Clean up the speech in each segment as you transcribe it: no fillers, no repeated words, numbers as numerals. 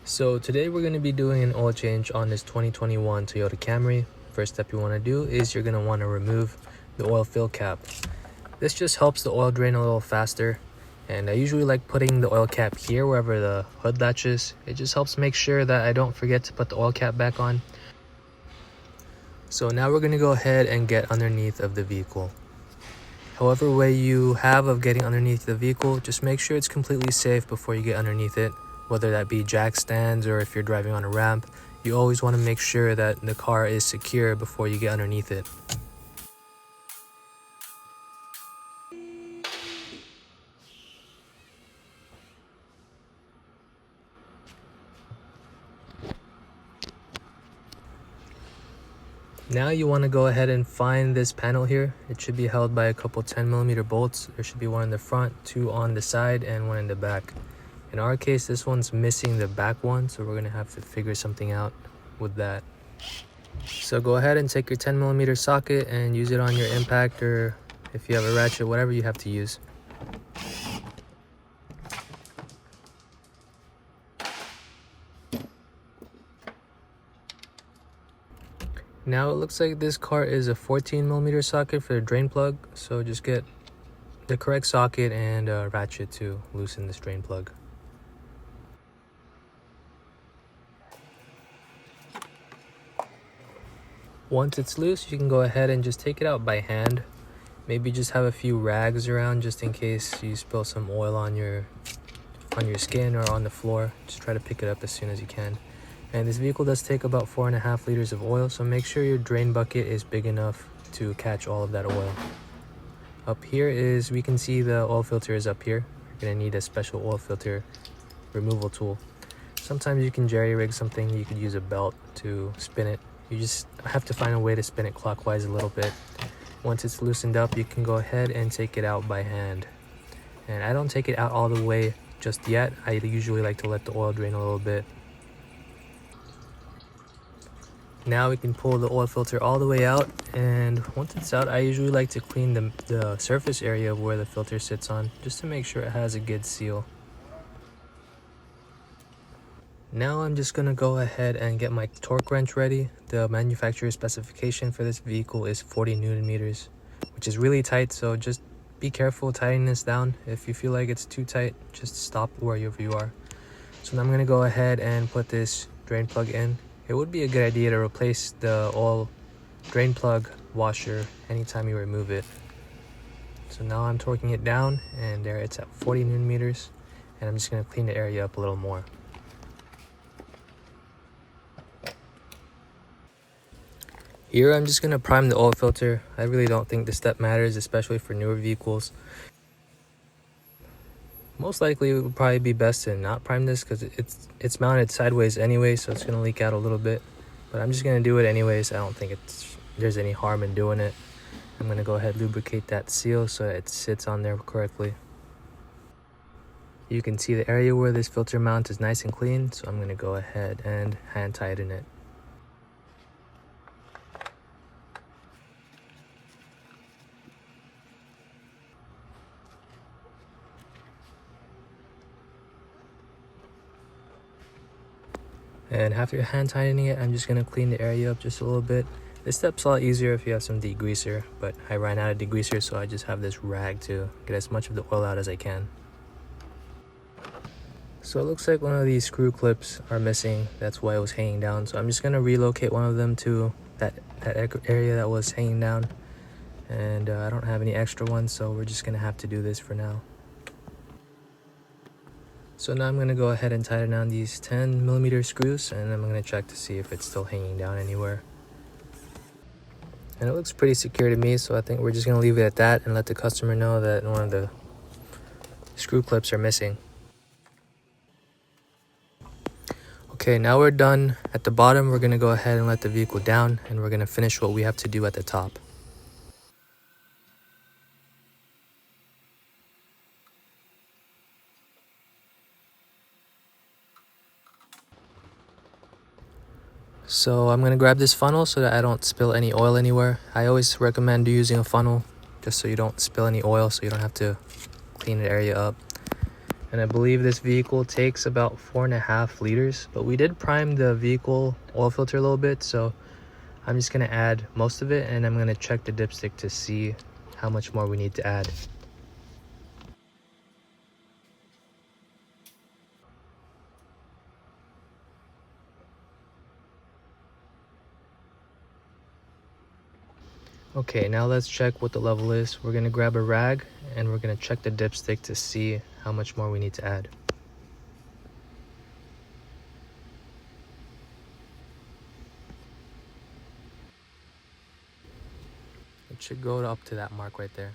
So today we're going to be doing an oil change on this 2021 Toyota Camry. First step you want to do is you're going to want to remove the oil fill cap. This just helps the oil drain a little faster, and I usually like putting the oil cap here wherever the hood latches. It just helps make sure that I don't forget to put the oil cap back on. So now we're going to go ahead and get underneath of the vehicle. However way you have of getting underneath the vehicle, just make sure it's completely safe before you get underneath it. Whether that be jack stands or if you're driving on a ramp, you always want to make sure that the car is secure before you get underneath it. Now you want to go ahead and find this panel here. It should be held by a couple 10mm bolts. There should be one in the front, two on the side, and one in the back. In our case, this one's missing the back one, so we're going to have to figure something out with that. So go ahead and take your 10mm socket and use it on your impact, or if you have a ratchet, whatever you have to use. Now it looks like this car is a 14mm socket for the drain plug, so just get the correct socket and a ratchet to loosen this drain plug. Once it's loose, you can go ahead and just take it out by hand. Maybe just have a few rags around just in case you spill some oil on your skin or on the floor. Just try to pick it up as soon as you can. And this vehicle does take about 4.5 liters of oil, so make sure your drain bucket is big enough to catch all of that oil. Up here we can see the oil filter is up here. You're gonna need a special oil filter removal tool. Sometimes you can jerry rig something. You could use a belt to spin it. You just have to find a way to spin it clockwise a little bit. Once it's loosened up, you can go ahead and take it out by hand. And I don't take it out all the way just yet. I usually like to let the oil drain a little bit. Now we can pull the oil filter all the way out, and once it's out, I usually like to clean the surface area where the filter sits on, just to make sure it has a good seal. Now I'm just gonna go ahead and get my torque wrench ready. The manufacturer specification for this vehicle is 40 Newton meters, which is really tight, so just be careful tightening this down. If you feel like it's too tight, just stop wherever you are. So now I'm gonna go ahead and put this drain plug in. It would be a good idea to replace the oil drain plug washer anytime you remove it. So now I'm torquing it down, and there it's at 40 Newton meters, and I'm just gonna clean the area up a little more. Here I'm just gonna prime the oil filter. I really don't think this step matters, especially for newer vehicles. Most likely it would probably be best to not prime this because it's mounted sideways anyway, so it's going to leak out a little bit. But I'm just going to do it anyways. I don't think there's any harm in doing it. I'm going to go ahead and lubricate that seal so that it sits on there correctly. You can see the area where this filter mount is nice and clean, so I'm going to go ahead and hand tighten it. And after hand tightening it, I'm just going to clean the area up just a little bit. This step's a lot easier if you have some degreaser, but I ran out of degreaser, so I just have this rag to get as much of the oil out as I can. So it looks like one of these screw clips are missing. That's why it was hanging down. So I'm just going to relocate one of them to that area that was hanging down. And I don't have any extra ones, so we're just going to have to do this for now. So now I'm going to go ahead and tighten down these 10mm screws, and I'm going to check to see if it's still hanging down anywhere. And it looks pretty secure to me, so I think we're just going to leave it at that and let the customer know that one of the screw clips are missing. Okay, now we're done at the bottom. We're going to go ahead and let the vehicle down, and we're going to finish what we have to do at the top. So I'm going to grab this funnel so that I don't spill any oil anywhere. I always recommend using a funnel just so you don't spill any oil, so you don't have to clean the area up. And I believe this vehicle takes about 4.5 liters, but we did prime the vehicle oil filter a little bit, so I'm just gonna add most of it, and I'm gonna check the dipstick to see how much more we need to add. Okay, now let's check what the level is. We're gonna grab a rag and we're gonna check the dipstick to see how much more we need to add. It should go up to that mark right there.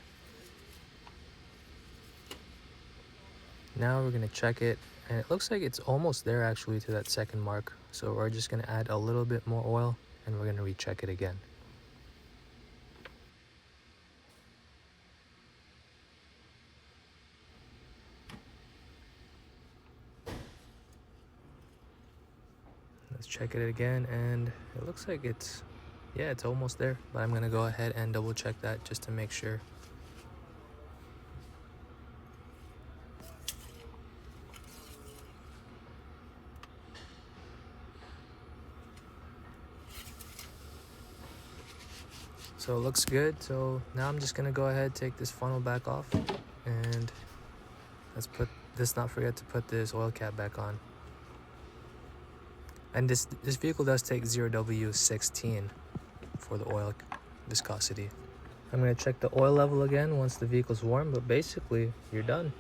Now we're gonna check it, and it looks like it's almost there actually to that second mark. So we're just gonna add a little bit more oil and we're gonna recheck it again. Let's check it again, and it looks like it's almost there, but I'm gonna go ahead and double check that just to make sure. So it looks good. So now I'm just gonna go ahead, take this funnel back off, and let's not forget to put this oil cap back on. And this vehicle does take 0W16 for the oil viscosity. I'm gonna check the oil level again once the vehicle's warm, but basically you're done.